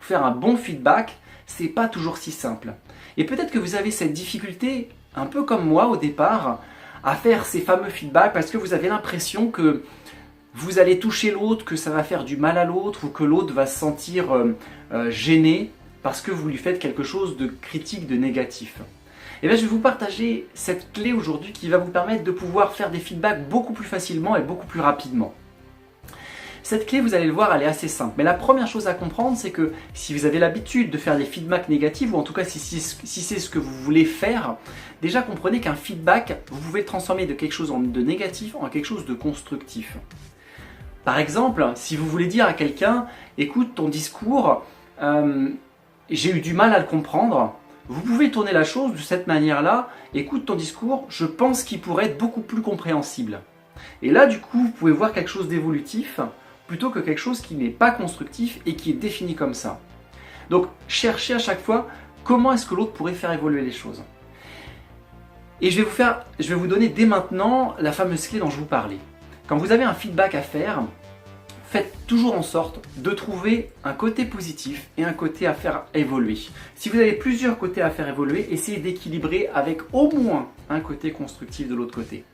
faire un bon feedback, c'est pas toujours si simple. Et peut-être que vous avez cette difficulté, un peu comme moi au départ, à faire ces fameux feedbacks parce que vous avez l'impression que vous allez toucher l'autre, que ça va faire du mal à l'autre ou que l'autre va se sentir gêné parce que vous lui faites quelque chose de critique, de négatif. Et bien, je vais vous partager cette clé aujourd'hui qui va vous permettre de pouvoir faire des feedbacks beaucoup plus facilement et beaucoup plus rapidement. Cette clé, vous allez le voir, elle est assez simple. Mais la première chose à comprendre, c'est que si vous avez l'habitude de faire des feedbacks négatifs, ou en tout cas si c'est ce que vous voulez faire, déjà comprenez qu'un feedback, vous pouvez le transformer de quelque chose de négatif en quelque chose de constructif. Par exemple, si vous voulez dire à quelqu'un, écoute, ton discours, j'ai eu du mal à le comprendre, vous pouvez tourner la chose de cette manière-là, écoute ton discours, je pense qu'il pourrait être beaucoup plus compréhensible. Et là, du coup, vous pouvez voir quelque chose d'évolutif, plutôt que quelque chose qui n'est pas constructif et qui est défini comme ça. Donc, cherchez à chaque fois comment est-ce que l'autre pourrait faire évoluer les choses. Et je vais vous donner dès maintenant la fameuse clé dont je vous parlais. Quand vous avez un feedback à faire, faites toujours en sorte de trouver un côté positif et un côté à faire évoluer. Si vous avez plusieurs côtés à faire évoluer, essayez d'équilibrer avec au moins un côté constructif de l'autre côté.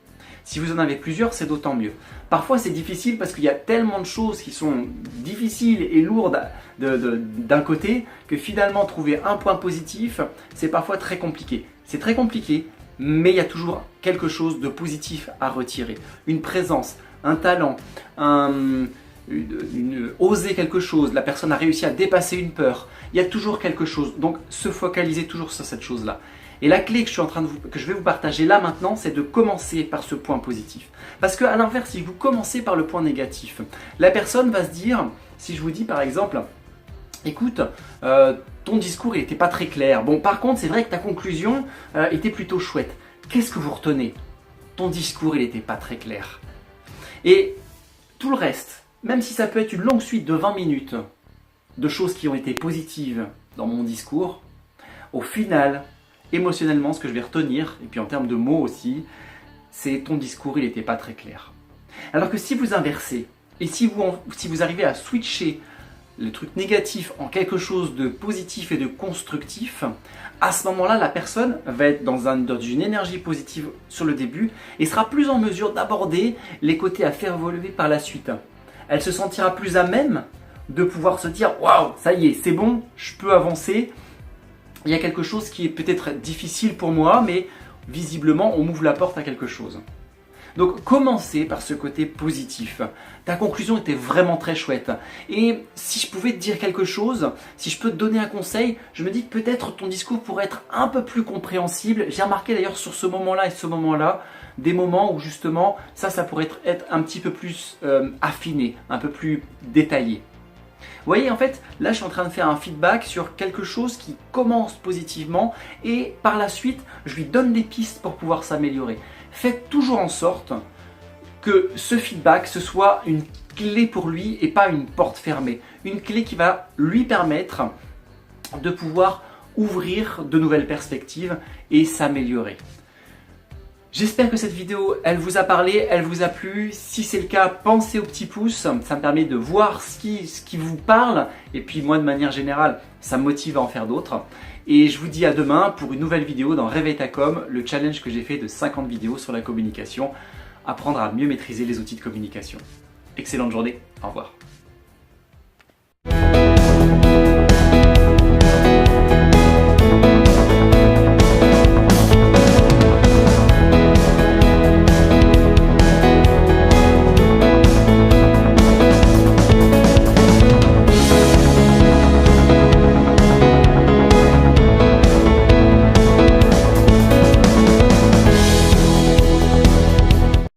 Si vous en avez plusieurs, c'est d'autant mieux. Parfois, c'est difficile parce qu'il y a tellement de choses qui sont difficiles et lourdes d'un côté que finalement, trouver un point positif, c'est parfois très compliqué. C'est très compliqué, mais il y a toujours quelque chose de positif à retirer. Une présence, un talent, oser quelque chose, la personne a réussi à dépasser une peur. Il y a toujours quelque chose. Donc, se focaliser toujours sur cette chose-là. Et la clé que je vais vous partager là maintenant, c'est de commencer par ce point positif. Parce qu'à l'inverse, si vous commencez par le point négatif, la personne va se dire, si je vous dis par exemple, écoute, ton discours il n'était pas très clair. Bon, par contre, c'est vrai que ta conclusion était plutôt chouette. Qu'est-ce que vous retenez? Ton discours il n'était pas très clair. Et tout le reste, même si ça peut être une longue suite de 20 minutes de choses qui ont été positives dans mon discours, au final, émotionnellement, ce que je vais retenir, et puis en termes de mots aussi, c'est ton discours, il n'était pas très clair. Alors que si vous inversez, et si vous arrivez à switcher le truc négatif en quelque chose de positif et de constructif, à ce moment-là, la personne va être dans une énergie positive sur le début et sera plus en mesure d'aborder les côtés à faire évoluer par la suite. Elle se sentira plus à même de pouvoir se dire « Waouh, ça y est, c'est bon, je peux avancer ». Il y a quelque chose qui est peut-être difficile pour moi, mais visiblement, on m'ouvre la porte à quelque chose. Donc, commencez par ce côté positif. Ta conclusion était vraiment très chouette. Et si je pouvais te dire quelque chose, si je peux te donner un conseil, je me dis que peut-être ton discours pourrait être un peu plus compréhensible. J'ai remarqué d'ailleurs sur ce moment-là et ce moment-là, des moments où justement, ça pourrait être un petit peu plus affiné, un peu plus détaillé. Vous voyez, en fait, là, je suis en train de faire un feedback sur quelque chose qui commence positivement et par la suite, je lui donne des pistes pour pouvoir s'améliorer. Faites toujours en sorte que ce feedback, ce soit une clé pour lui et pas une porte fermée. Une clé qui va lui permettre de pouvoir ouvrir de nouvelles perspectives et s'améliorer. J'espère que cette vidéo, elle vous a parlé, elle vous a plu. Si c'est le cas, pensez au petit pouce. Ça me permet de voir ce qui vous parle. Et puis moi, de manière générale, ça me motive à en faire d'autres. Et je vous dis à demain pour une nouvelle vidéo dans Réveille ta com, le challenge que j'ai fait de 50 vidéos sur la communication. Apprendre à mieux maîtriser les outils de communication. Excellente journée, au revoir.